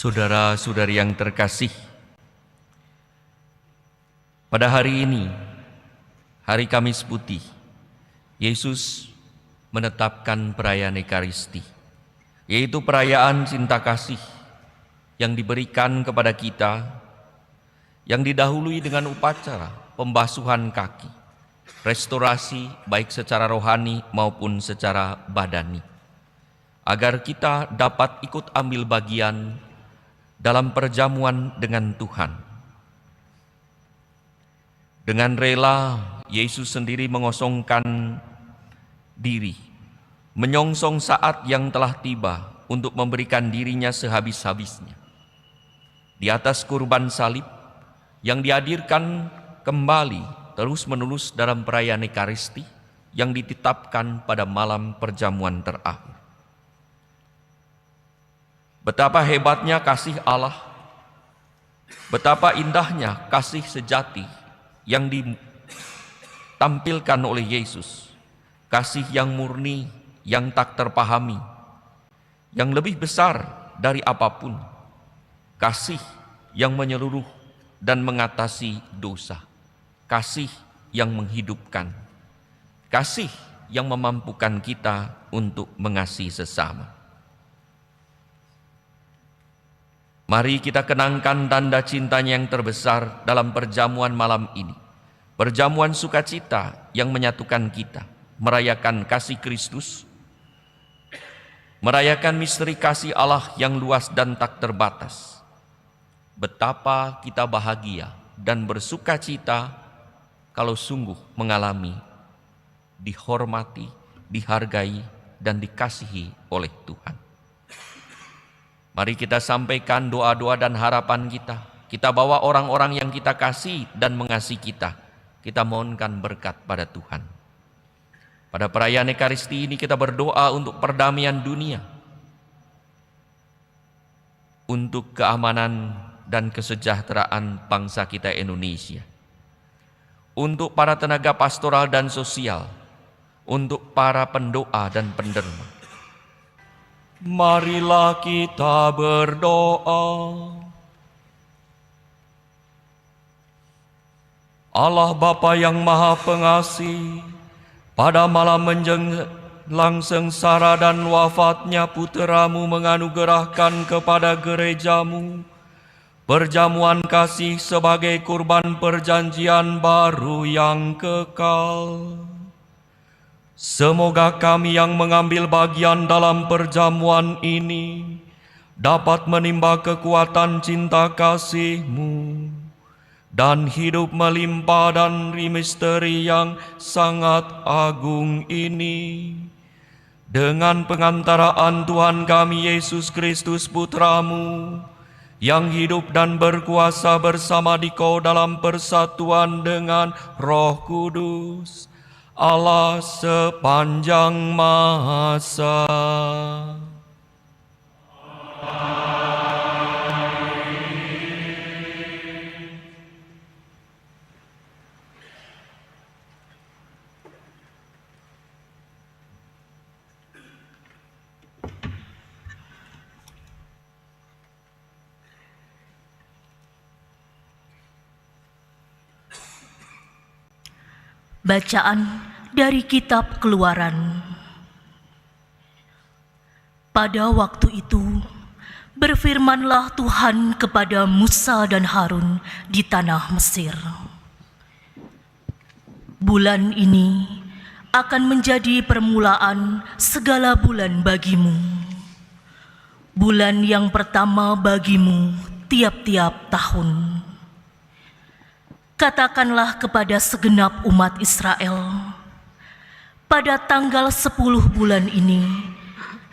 Saudara-saudari yang terkasih, pada hari ini, hari Kamis Putih, Yesus menetapkan perayaan Ekaristi, yaitu perayaan cinta kasih yang diberikan kepada kita, yang didahului dengan upacara pembasuhan kaki, restorasi baik secara rohani maupun secara badani, agar kita dapat ikut ambil bagian dalam perjamuan dengan Tuhan. Dengan rela, Yesus sendiri mengosongkan diri, menyongsong saat yang telah tiba untuk memberikan dirinya sehabis-habisnya. Di atas kurban salib yang dihadirkan kembali terus-menerus dalam perayaan Ekaristi yang ditetapkan pada malam perjamuan terakhir. Betapa hebatnya kasih Allah, betapa indahnya kasih sejati yang ditampilkan oleh Yesus, kasih yang murni, yang tak terpahami, yang lebih besar dari apapun, kasih yang menyeluruh dan mengatasi dosa, kasih yang menghidupkan, kasih yang memampukan kita untuk mengasihi sesama. Mari kita kenangkan tanda cintanya yang terbesar dalam perjamuan malam ini. Perjamuan sukacita yang menyatukan kita, merayakan kasih Kristus, merayakan misteri kasih Allah yang luas dan tak terbatas. Betapa kita bahagia dan bersukacita kalau sungguh mengalami, dihormati, dihargai, dan dikasihi oleh Tuhan. Mari kita sampaikan doa-doa dan harapan kita. Kita bawa orang-orang yang kita kasih dan mengasihi kita. Kita mohonkan berkat pada Tuhan. Pada perayaan Ekaristi ini kita berdoa untuk perdamaian dunia, untuk keamanan dan kesejahteraan bangsa kita Indonesia, untuk para tenaga pastoral dan sosial, untuk para pendoa dan penderma. Marilah kita berdoa. Allah Bapa yang Maha Pengasih, pada malam menjelang sengsara dan wafatnya Putra-Mu menganugerahkan kepada gereja-Mu perjamuan kasih sebagai kurban perjanjian baru yang kekal. Semoga kami yang mengambil bagian dalam perjamuan ini dapat menimba kekuatan cinta kasih-Mu dan hidup melimpah dari misteri yang sangat agung ini. Dengan pengantaraan Tuhan kami Yesus Kristus Putra-Mu, yang hidup dan berkuasa bersama Dikau dalam persatuan dengan Roh Kudus, Allah sepanjang masa. Bacaan dari Kitab Keluaran. Pada waktu itu, berfirmanlah Tuhan kepada Musa dan Harun di tanah Mesir. Bulan ini akan menjadi permulaan segala bulan bagimu. Bulan yang pertama bagimu tiap-tiap tahun. Katakanlah kepada segenap umat Israel, pada tanggal 10 bulan ini,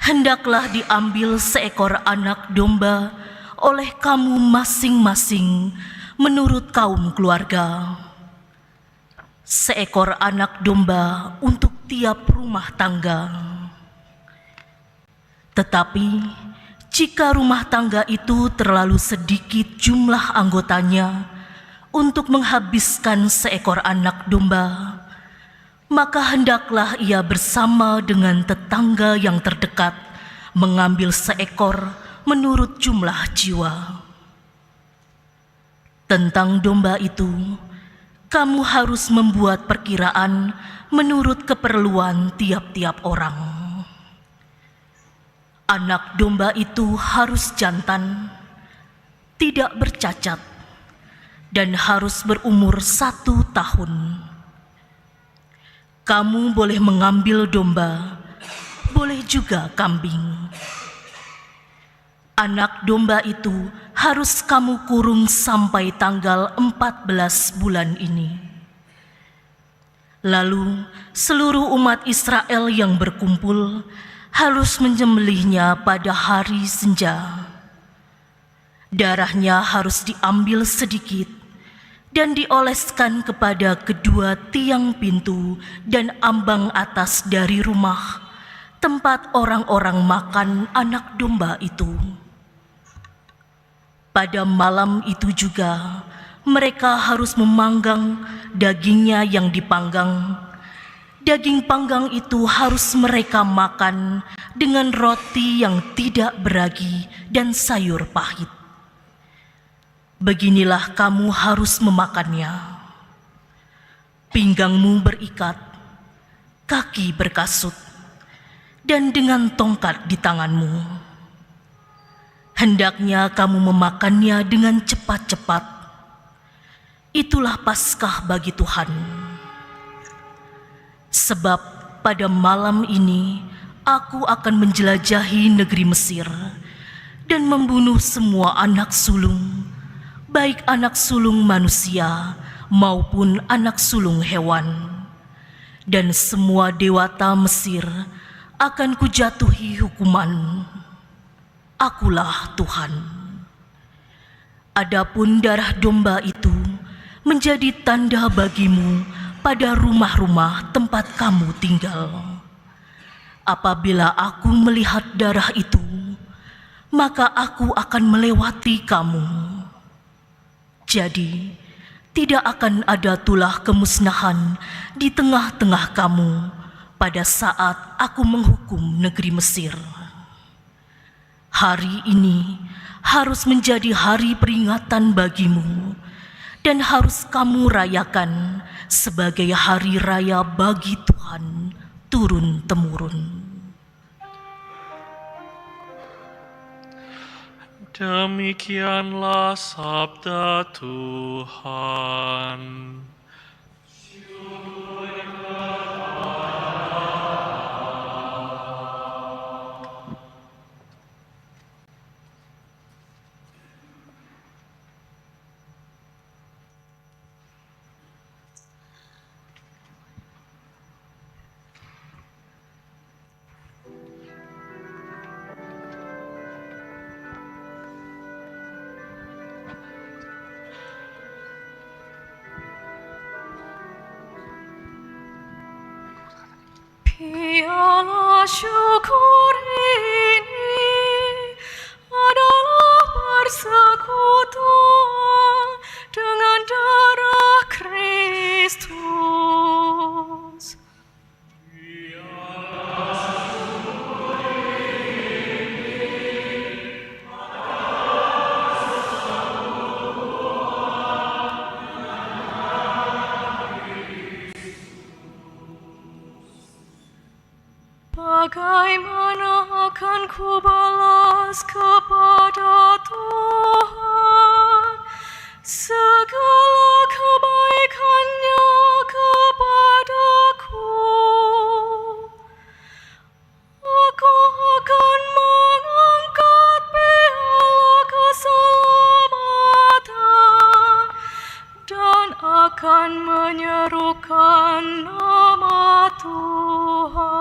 hendaklah diambil seekor anak domba oleh kamu masing-masing menurut kaum keluarga. Seekor anak domba untuk tiap rumah tangga. Tetapi, jika rumah tangga itu terlalu sedikit jumlah anggotanya untuk menghabiskan seekor anak domba, maka hendaklah ia bersama dengan tetangga yang terdekat mengambil seekor menurut jumlah jiwa. Tentang domba itu, kamu harus membuat perkiraan menurut keperluan tiap-tiap orang. Anak domba itu harus jantan, tidak bercacat, dan harus berumur 1 tahun. Kamu boleh mengambil domba, boleh juga kambing. Anak domba itu harus kamu kurung sampai tanggal 14 bulan ini. Lalu seluruh umat Israel yang berkumpul harus menyembelihnya pada hari senja. Darahnya harus diambil sedikit dan dioleskan kepada kedua tiang pintu dan ambang atas dari rumah tempat orang-orang makan anak domba itu. Pada malam itu juga mereka harus memanggang dagingnya yang dipanggang. Daging panggang itu harus mereka makan dengan roti yang tidak beragi dan sayur pahit. Beginilah kamu harus memakannya. Pinggangmu berikat, kaki berkasut, dan dengan tongkat di tanganmu. Hendaknya kamu memakannya dengan cepat-cepat. Itulah Paskah bagi Tuhan. Sebab pada malam ini aku akan menjelajahi negeri Mesir dan membunuh semua anak sulung, baik anak sulung manusia maupun anak sulung hewan. Dan semua dewata Mesir akan kujatuhi hukuman. Akulah Tuhan. Adapun darah domba itu menjadi tanda bagimu pada rumah-rumah tempat kamu tinggal. Apabila aku melihat darah itu, maka aku akan melewati kamu. Jadi, tidak akan ada tulah kemusnahan di tengah-tengah kamu pada saat aku menghukum negeri Mesir. Hari ini harus menjadi hari peringatan bagimu dan harus kamu rayakan sebagai hari raya bagi Tuhan turun-temurun. Demikianlah sabda Tuhan. Piala syukur ini adalah persekutuan dengan darah Kristus. Bagaimana akan kubalas kepada Tuhan segala kebaikannya kepadaku? Aku akan mengangkat piala keselamatan dan akan menyerukan nama Tuhan.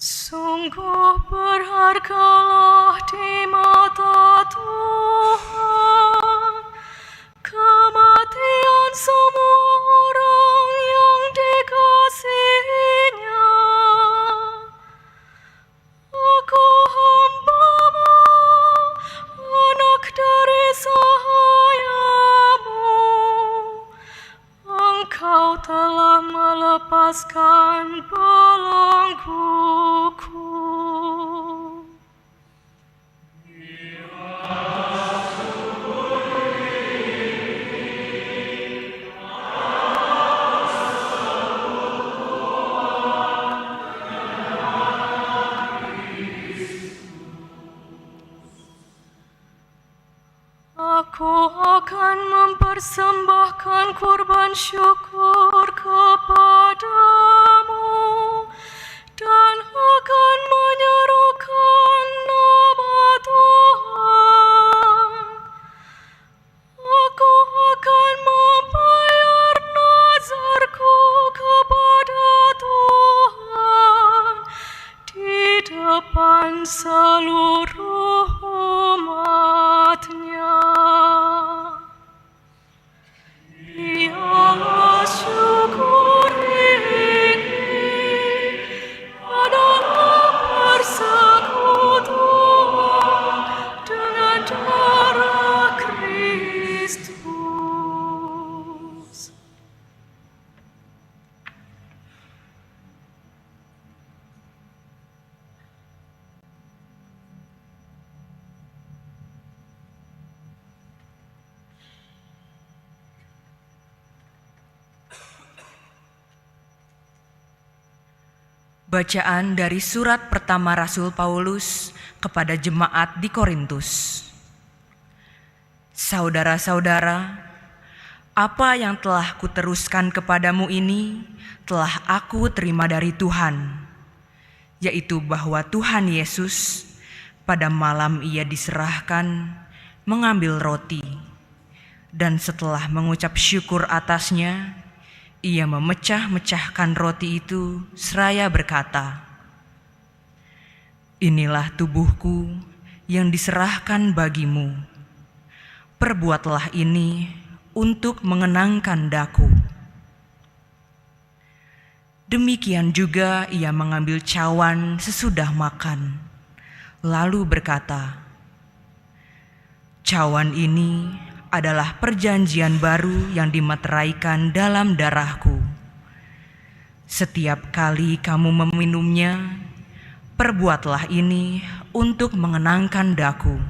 Sungguh berhargalah di mata Tuhan kematian semua orang yang lepaskan belengguku. Aku akan mempersembahkan kurban syukur kepadamu dan akan menyerukan nama Tuhan. Aku akan membayar nazarku kepada Tuhan di depan seluruh umat-Nya. Ialah syukur ini adalah persekutuan dengan darah Kristus. Bacaan dari surat pertama Rasul Paulus kepada jemaat di Korintus. Saudara-saudara, apa yang telah kuteruskan kepadamu ini telah aku terima dari Tuhan, yaitu bahwa Tuhan Yesus pada malam Ia diserahkan mengambil roti, dan setelah mengucap syukur atasnya, Ia memecah-mecahkan roti itu seraya berkata, "Inilah tubuhku yang diserahkan bagimu. Perbuatlah ini untuk mengenangkan daku." Demikian juga Ia mengambil cawan sesudah makan, lalu berkata, "Cawan ini adalah perjanjian baru yang dimeteraikan dalam darahku. Setiap kali kamu meminumnya, perbuatlah ini untuk mengenangkan daku.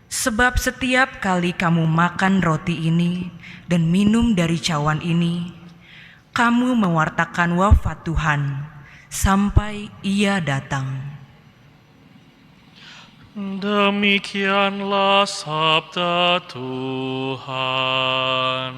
Sebab setiap kali kamu makan roti ini dan minum dari cawan ini, kamu mewartakan wafat Tuhan sampai Ia datang." Demikianlah sabda Tuhan.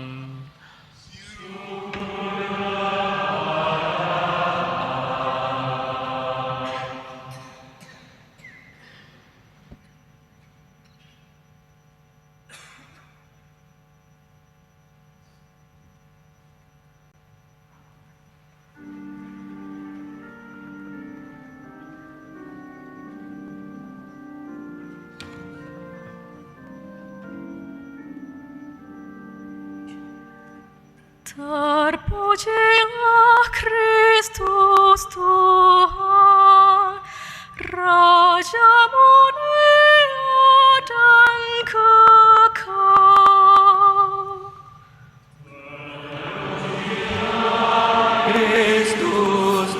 Terpujilah Kristus Tuhan, Raja mulia dan kekal. Kristus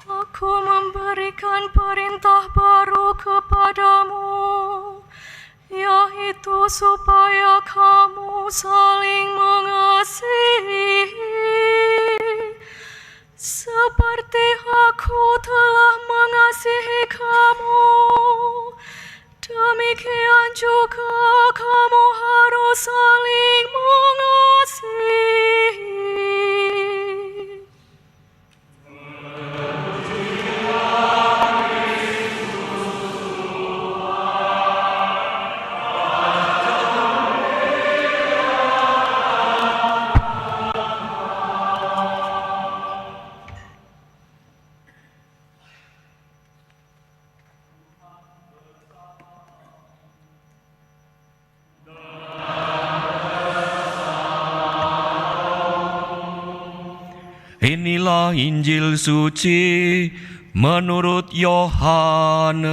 Aku memberikan perintah baru kepadamu, yaitu supaya kamu saling mengasihi, seperti aku telah mengasihi kamu. Demikian juga kamu harus saling mengasihi. Inilah Injil suci Menurut Yohanes.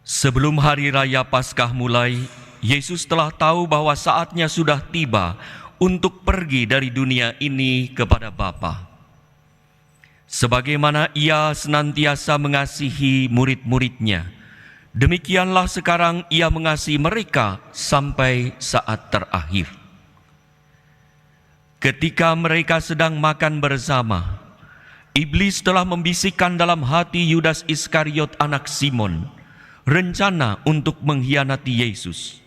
Sebelum hari raya Paskah mulai, Yesus telah tahu bahwa saatnya sudah tiba untuk pergi dari dunia ini kepada Bapa. Sebagaimana Ia senantiasa mengasihi murid-muridnya, demikianlah sekarang Ia mengasihi mereka sampai saat terakhir. Ketika mereka sedang makan bersama, iblis telah membisikkan dalam hati Yudas Iskariot anak Simon rencana untuk mengkhianati Yesus.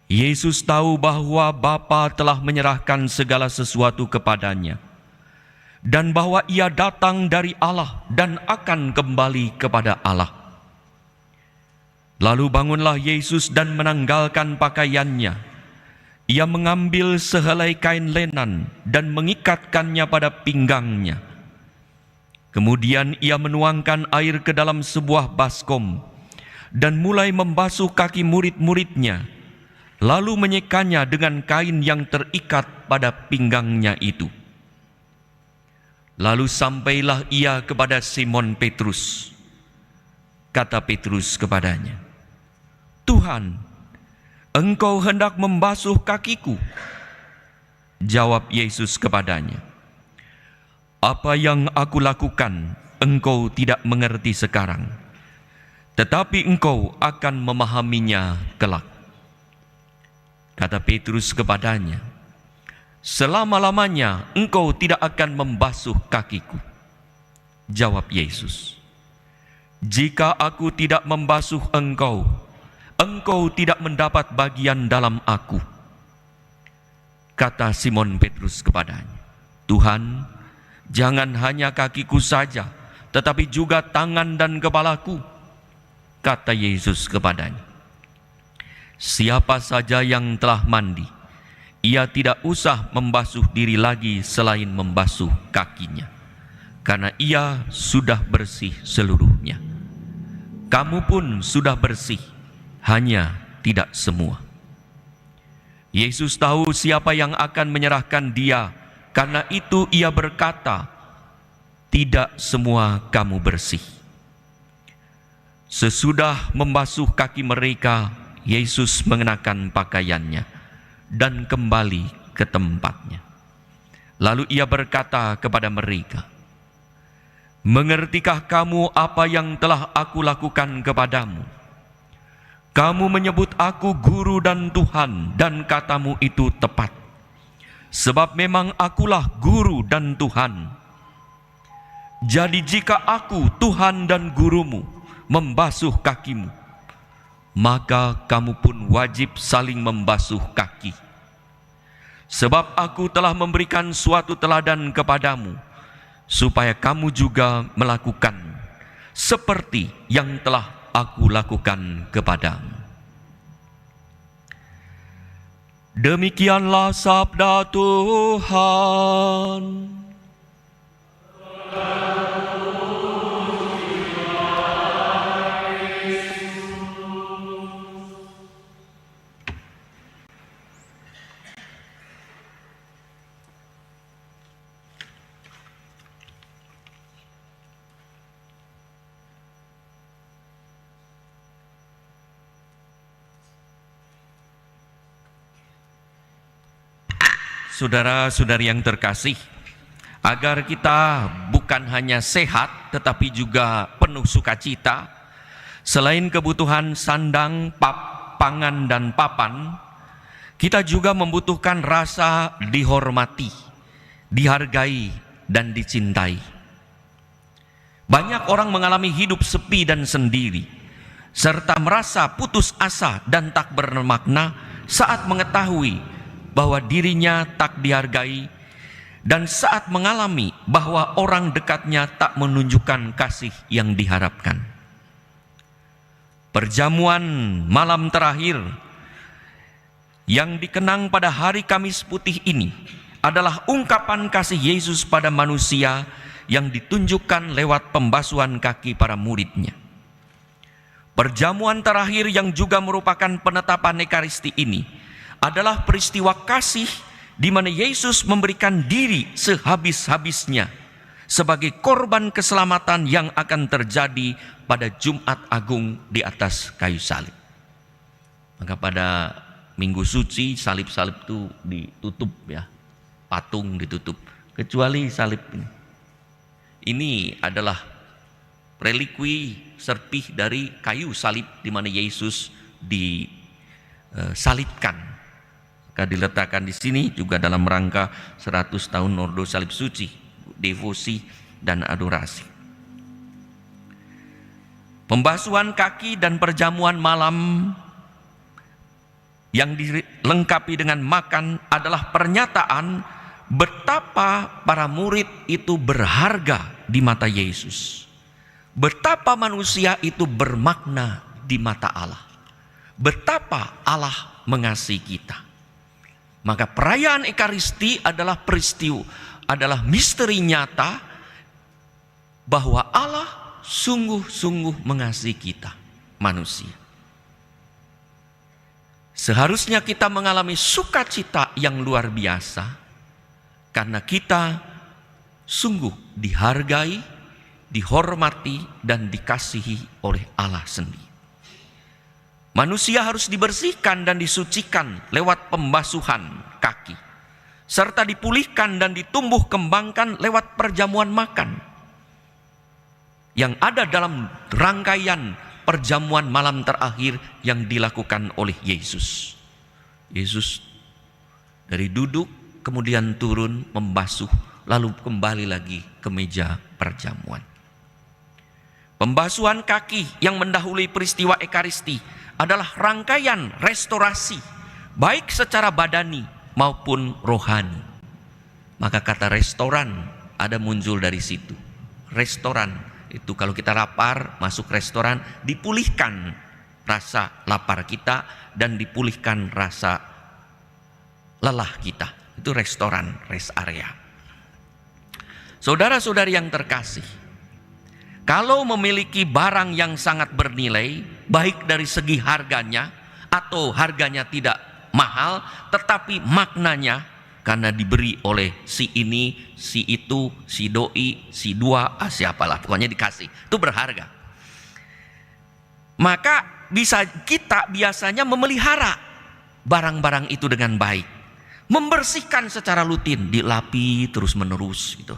Yesus tahu bahwa Bapa telah menyerahkan segala sesuatu kepadanya, dan bahwa Ia datang dari Allah dan akan kembali kepada Allah. Lalu bangunlah Yesus dan menanggalkan pakaiannya. Ia mengambil sehelai kain lenan dan mengikatkannya pada pinggangnya. Kemudian Ia menuangkan air ke dalam sebuah baskom dan mulai membasuh kaki murid-muridnya, lalu menyekanya dengan kain yang terikat pada pinggangnya itu. Lalu sampailah Ia kepada Simon Petrus. Kata Petrus kepadanya, "Tuhan, Engkau hendak membasuh kakiku?" Jawab Yesus kepadanya, "Apa yang aku lakukan, engkau tidak mengerti sekarang, tetapi engkau akan memahaminya kelak." Kata Petrus kepadanya, "Selama-lamanya engkau tidak akan membasuh kakiku." Jawab Yesus, "Jika aku tidak membasuh engkau, engkau tidak mendapat bagian dalam aku." Kata Simon Petrus kepadanya, "Tuhan, jangan hanya kakiku saja, tetapi juga tangan dan kepalaku." Kata Yesus kepadanya, "Siapa saja yang telah mandi, ia tidak usah membasuh diri lagi selain membasuh kakinya, karena ia sudah bersih seluruhnya. Kamu pun sudah bersih, hanya tidak semua." Yesus tahu siapa yang akan menyerahkan Dia. Karena itu Ia berkata, "Tidak semua kamu bersih." Sesudah membasuh kaki mereka, Yesus mengenakan pakaiannya dan kembali ke tempatnya. Lalu Ia berkata kepada mereka, "Mengertikah kamu apa yang telah aku lakukan kepadamu? Kamu menyebut aku guru dan Tuhan, dan katamu itu tepat. Sebab memang akulah guru dan Tuhan. Jadi jika aku, Tuhan dan gurumu, membasuh kakimu, maka kamu pun wajib saling membasuh kaki. Sebab aku telah memberikan suatu teladan kepadamu, supaya kamu juga melakukan seperti yang telah aku lakukan kepadamu." Demikianlah sabda Tuhan. Saudara-saudari yang terkasih, agar kita bukan hanya sehat tetapi juga penuh sukacita, selain kebutuhan sandang, pangan dan papan, kita juga membutuhkan rasa dihormati, dihargai dan dicintai. Banyak orang mengalami hidup sepi dan sendiri, serta merasa putus asa dan tak bermakna saat mengetahui bahwa dirinya tak dihargai, dan saat mengalami bahwa orang dekatnya tak menunjukkan kasih yang diharapkan. Perjamuan malam terakhir yang dikenang pada hari Kamis Putih ini adalah ungkapan kasih Yesus pada manusia yang ditunjukkan lewat pembasuhan kaki para murid-Nya. Perjamuan terakhir yang juga merupakan penetapan Ekaristi ini adalah peristiwa kasih di mana Yesus memberikan diri sehabis-habisnya sebagai korban keselamatan yang akan terjadi pada Jumat Agung di atas kayu salib. Maka pada Minggu Suci salib-salib itu ditutup ya, patung ditutup, kecuali salib ini. Ini adalah relikwi serpih dari kayu salib di mana Yesus disalibkan. Maka diletakkan di sini juga dalam rangka 100 tahun Ordo Salib Suci, devosi dan adorasi. Pembasuhan kaki dan perjamuan malam yang dilengkapi dengan makan adalah pernyataan betapa para murid itu berharga di mata Yesus. Betapa manusia itu bermakna di mata Allah. Betapa Allah mengasihi kita. Maka perayaan Ekaristi adalah adalah misteri nyata bahwa Allah sungguh-sungguh mengasihi kita, manusia. Seharusnya kita mengalami sukacita yang luar biasa karena kita sungguh dihargai, dihormati, dan dikasihi oleh Allah sendiri. Manusia harus dibersihkan dan disucikan lewat pembasuhan kaki, serta dipulihkan dan ditumbuh kembangkan lewat perjamuan makan yang ada dalam rangkaian perjamuan malam terakhir yang dilakukan oleh Yesus. Yesus dari duduk kemudian turun membasuh lalu kembali lagi ke meja perjamuan. Pembasuhan kaki yang mendahului peristiwa Ekaristi adalah rangkaian restorasi baik secara badani maupun rohani. Maka kata restoran ada muncul dari situ. Restoran itu kalau kita lapar masuk restoran, dipulihkan rasa lapar kita dan dipulihkan rasa lelah kita. Itu restoran, rest area. Saudara-saudari yang terkasih, kalau memiliki barang yang sangat bernilai, baik dari segi harganya atau harganya tidak mahal, tetapi maknanya karena diberi oleh si ini, si itu, si doi, si dua, siapalah, pokoknya dikasih. Itu berharga. Maka kita biasanya memelihara barang-barang itu dengan baik. Membersihkan secara rutin, dilapi terus menerus gitu.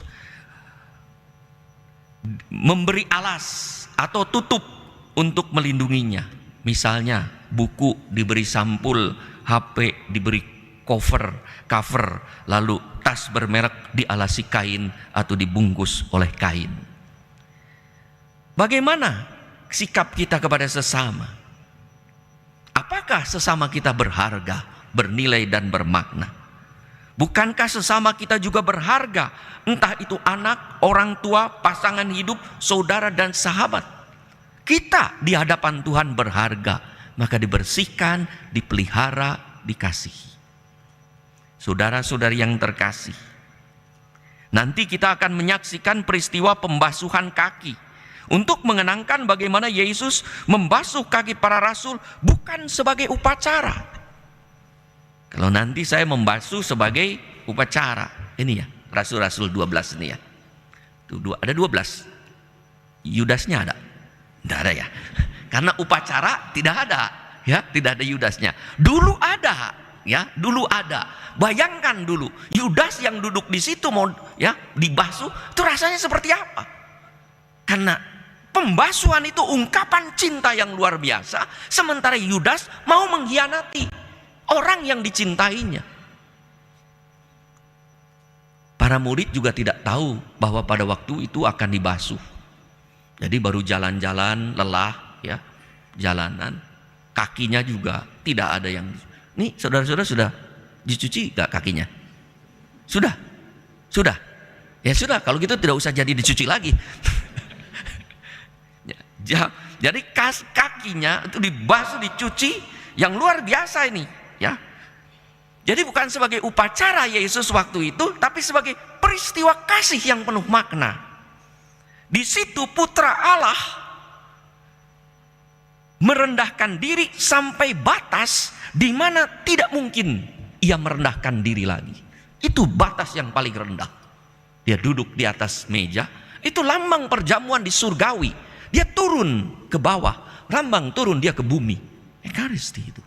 Memberi alas atau tutup untuk melindunginya. Misalnya buku diberi sampul, HP diberi cover, lalu tas bermerek dialasi kain atau dibungkus oleh kain. Bagaimana sikap kita kepada sesama? Apakah sesama kita berharga, bernilai dan bermakna? Bukankah sesama kita juga berharga? Entah itu anak, orang tua, pasangan hidup, saudara dan sahabat. Kita di hadapan Tuhan berharga, maka dibersihkan, dipelihara, dikasihi. Saudara-saudari yang terkasih, nanti kita akan menyaksikan peristiwa pembasuhan kaki untuk mengenangkan bagaimana Yesus membasuh kaki para rasul bukan sebagai upacara. Kalau nanti saya membasuh sebagai upacara, ini ya, rasul-rasul 12 ini ya. Ada 12. Yudasnya ada? Tidak ada ya. Karena upacara tidak ada, ya, tidak ada Yudasnya. Dulu ada, ya, dulu ada. Bayangkan dulu, Yudas yang duduk di situ mau ya dibasuh, itu rasanya seperti apa? Karena pembasuhan itu ungkapan cinta yang luar biasa, sementara Yudas mau mengkhianati orang yang dicintainya. Para murid juga tidak tahu bahwa pada waktu itu akan dibasuh. Jadi baru jalan-jalan lelah ya, jalanan, kakinya juga tidak ada yang. Nih saudara-saudara sudah dicuci gak kakinya? Sudah? Ya sudah, kalau gitu tidak usah jadi dicuci lagi. Jadi kakinya itu dibasuh, dicuci, yang luar biasa ini, ya. Jadi bukan sebagai upacara Yesus waktu itu, tapi sebagai peristiwa kasih yang penuh makna. Di situ Putra Allah merendahkan diri sampai batas di mana tidak mungkin ia merendahkan diri lagi. Itu batas yang paling rendah. Dia duduk di atas meja, itu lambang perjamuan di surgawi. Dia turun ke bawah, lambang turun dia ke bumi. Ekaristi itu.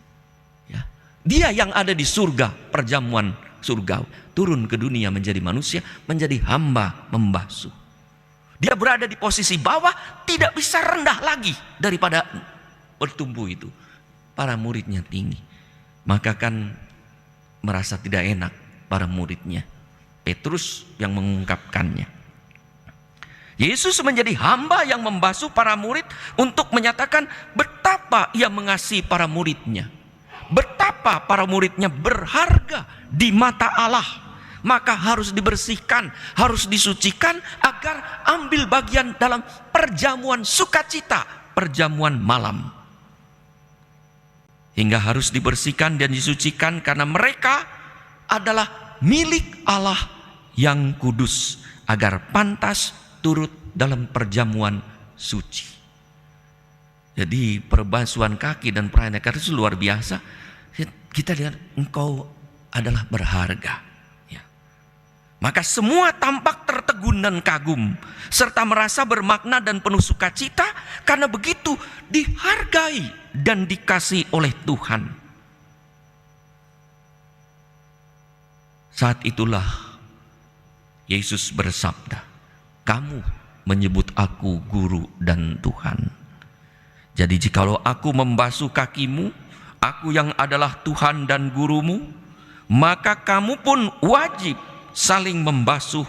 Ya. Dia yang ada di surga, perjamuan surgawi, turun ke dunia menjadi manusia, menjadi hamba membasuh. Dia berada di posisi bawah, tidak bisa rendah lagi daripada bertumbuh itu. Para muridnya tinggi. Maka kan merasa tidak enak para muridnya. Petrus yang mengungkapkannya. Yesus menjadi hamba yang membasuh para murid untuk menyatakan betapa ia mengasihi para muridnya. Betapa para muridnya berharga di mata Allah. Maka harus dibersihkan, harus disucikan agar ambil bagian dalam perjamuan sukacita, perjamuan malam. Hingga harus dibersihkan dan disucikan karena mereka adalah milik Allah yang kudus, agar pantas turut dalam perjamuan suci. Jadi perbasuhan kaki dan perayaan Ekaristi itu luar biasa. Kita lihat engkau adalah berharga. Maka semua tampak tertegun dan kagum, serta merasa bermakna dan penuh sukacita, karena begitu dihargai dan dikasihi oleh Tuhan. Saat itulah Yesus bersabda, kamu menyebut aku guru dan Tuhan. Jadi jikalau aku membasuh kakimu, aku yang adalah Tuhan dan gurumu, maka kamu pun wajib saling membasuh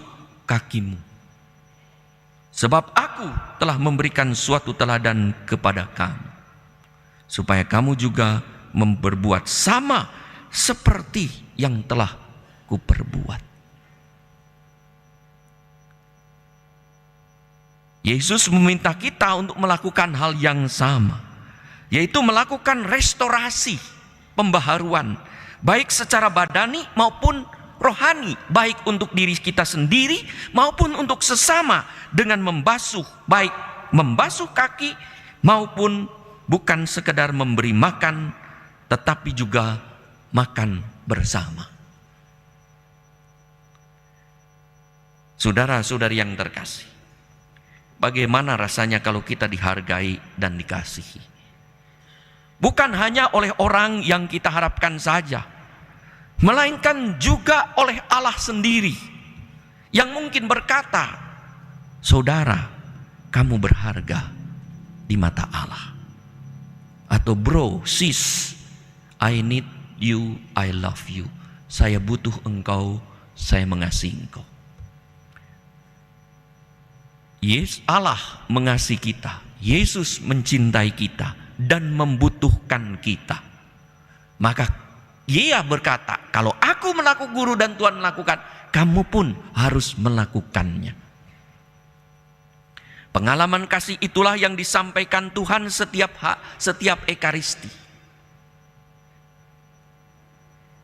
kakimu. Sebab aku telah memberikan suatu teladan kepada kamu, supaya kamu juga berbuat sama seperti yang telah kuperbuat. Yesus meminta kita untuk melakukan hal yang sama, yaitu melakukan restorasi, pembaharuan, baik secara badani maupun rohani, baik untuk diri kita sendiri maupun untuk sesama, dengan membasuh, baik membasuh kaki maupun bukan sekedar memberi makan, tetapi juga makan bersama. Saudara-saudari yang terkasih, bagaimana rasanya kalau kita dihargai dan dikasihi? Bukan hanya oleh orang yang kita harapkan saja, melainkan juga oleh Allah sendiri, yang mungkin berkata, saudara, kamu berharga di mata Allah. Atau bro, sis, I need you, I love you. Saya butuh engkau, saya mengasihi engkau. Yes, Allah mengasihi kita, Yesus mencintai kita dan membutuhkan kita. Maka Ia berkata, kalau aku melakukan, guru dan Tuhan melakukan, kamu pun harus melakukannya. Pengalaman kasih itulah yang disampaikan Tuhan setiap Ekaristi.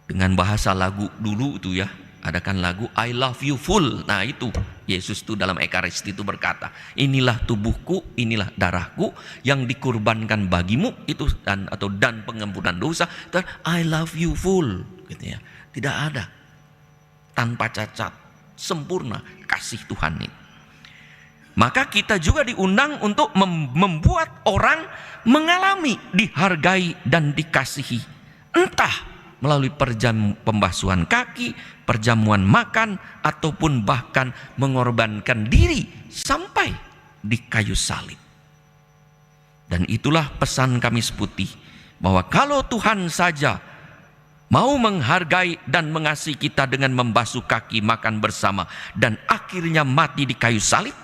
Dengan bahasa lagu dulu itu ya, ada kan lagu I love you full. Nah itu Yesus itu dalam Ekaristi itu berkata, inilah tubuhku, inilah darahku yang dikurbankan bagimu, itu dan pengampunan dosa. I love you full, gitu ya. Tidak ada tanpa cacat, sempurna kasih Tuhan ini. Maka kita juga diundang untuk membuat orang mengalami dihargai dan dikasihi, entah melalui pembasuhan kaki, perjamuan makan, ataupun bahkan mengorbankan diri sampai di kayu salib. Dan itulah pesan Kamis Putih, bahwa kalau Tuhan saja mau menghargai dan mengasihi kita dengan membasuh kaki, makan bersama, dan akhirnya mati di kayu salib,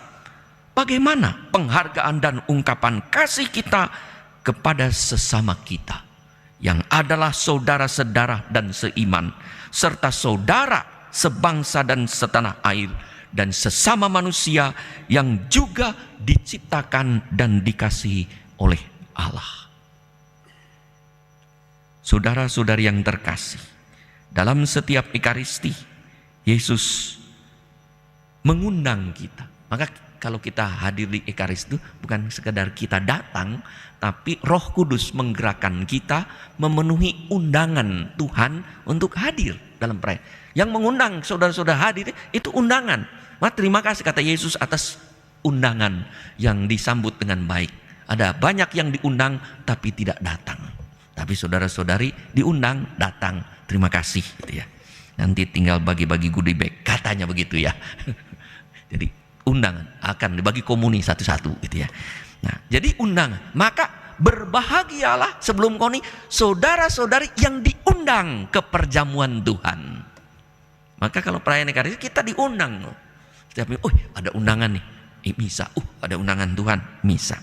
bagaimana penghargaan dan ungkapan kasih kita kepada sesama kita, yang adalah saudara sedarah dan seiman, serta saudara sebangsa dan setanah air, dan sesama manusia yang juga diciptakan dan dikasihi oleh Allah. Saudara-saudari yang terkasih, Dalam setiap Ekaristi, Yesus mengundang kita. Maka kalau kita hadir di Ekaristi itu bukan sekedar kita datang, tapi Roh Kudus menggerakkan kita memenuhi undangan Tuhan untuk hadir dalam perayaan. Yang mengundang saudara-saudara hadir itu undangan. Maka terima kasih kata Yesus atas undangan yang disambut dengan baik. Ada banyak yang diundang tapi tidak datang. Tapi saudara-saudari diundang, datang. Terima kasih gitu ya. Nanti tinggal bagi-bagi goodie bag, katanya begitu ya. Jadi undangan akan dibagi komuni satu-satu gitu ya. Nah, jadi undangan. Maka berbahagialah sebelum koni saudara-saudari yang diundang ke perjamuan Tuhan. Maka kalau perayaan Ekaristi kita diundang. Setiap minggu, ada undangan nih. Misa, ada undangan Tuhan, misa.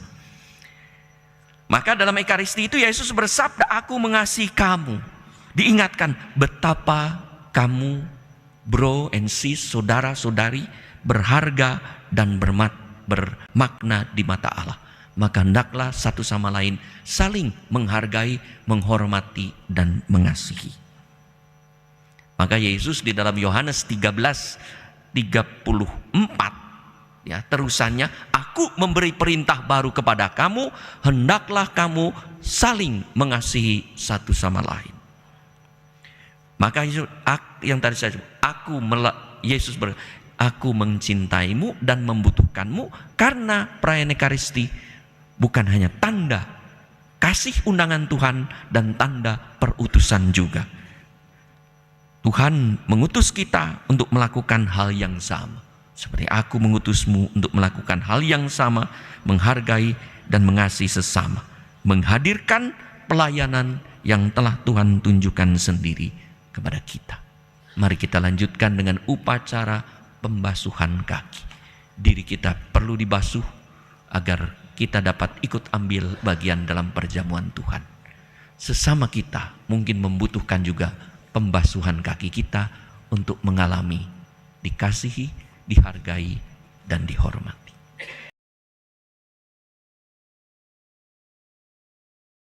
Maka dalam Ekaristi itu Yesus bersabda, aku mengasihi kamu. Diingatkan betapa kamu bro and sis, saudara-saudari berharga dan bermakna di mata Allah. Maka hendaklah satu sama lain saling menghargai, menghormati dan mengasihi. Maka Yesus di dalam Yohanes 13:34 ya, terusannya, aku memberi perintah baru kepada kamu, hendaklah kamu saling mengasihi satu sama lain. Maka yang tadi saya sebut, Yesus aku mencintaimu dan membutuhkanmu, karena perayaan Ekaristi bukan hanya tanda kasih undangan Tuhan dan tanda perutusan juga. Tuhan mengutus kita untuk melakukan hal yang sama. Seperti aku mengutusmu untuk melakukan hal yang sama, menghargai dan mengasihi sesama. Menghadirkan pelayanan yang telah Tuhan tunjukkan sendiri kepada kita. Mari kita lanjutkan dengan upacara pembasuhan kaki. Diri kita perlu dibasuh agar kita dapat ikut ambil bagian dalam perjamuan Tuhan. Sesama kita mungkin membutuhkan juga pembasuhan kaki kita untuk mengalami dikasihi, dihargai, dan dihormati.